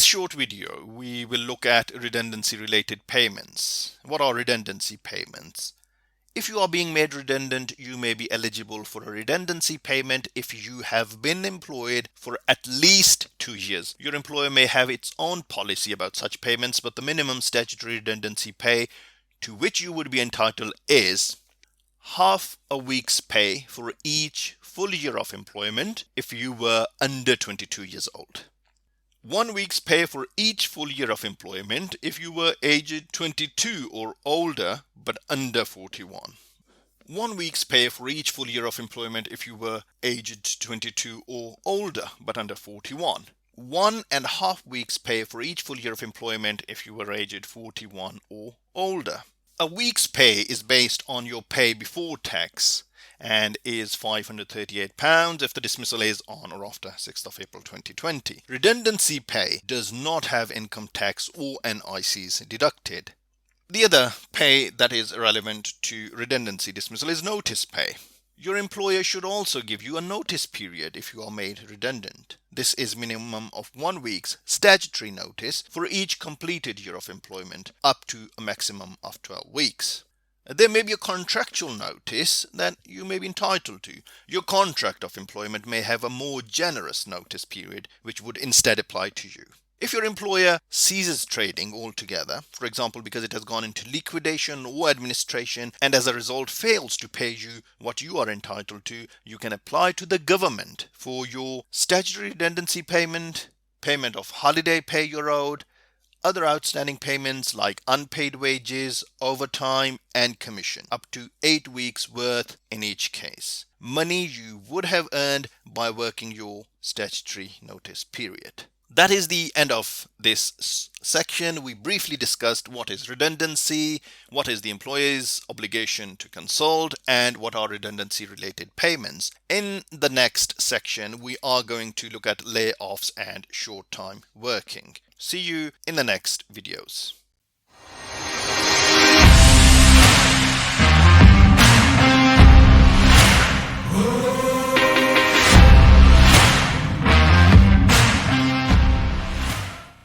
short video, we will look at redundancy related payments. What are redundancy payments? If you are being made redundant, you may be eligible for a redundancy payment if you have been employed for at least 2 years. Your employer may have its own policy about such payments, but the minimum statutory redundancy pay to which you would be entitled is half a week's pay for each full year of employment if you were under 22 years old. 1 week's pay for each full year of employment if you were aged 22 or older but under 41. 1 week's pay for each full year of employment if you were aged 22 or older but under 41. 1.5 weeks pay for each full year of employment if you were aged 41 or older. A week's pay is based on your pay before tax and is £538 if the dismissal is on or after 6th of April 2020. Redundancy pay does not have income tax or NICs deducted. The other pay that is relevant to redundancy dismissal is notice pay. Your employer should also give you a notice period if you are made redundant. This is minimum of 1 week's statutory notice for each completed year of employment, up to a maximum of 12 weeks. There may be a contractual notice that you may be entitled to. Your contract of employment may have a more generous notice period, which would instead apply to you. If your employer ceases trading altogether, for example because it has gone into liquidation or administration and as a result fails to pay you what you are entitled to, you can apply to the government for your statutory redundancy payment, payment of holiday pay you're owed, other outstanding payments like unpaid wages, overtime and commission, up to 8 weeks worth in each case. Money you would have earned by working your statutory notice period. That is the end of this section. We briefly discussed what is redundancy, what is the employer's obligation to consult, and what are redundancy related payments. In the next section, we are going to look at layoffs and short time working. See you in the next videos.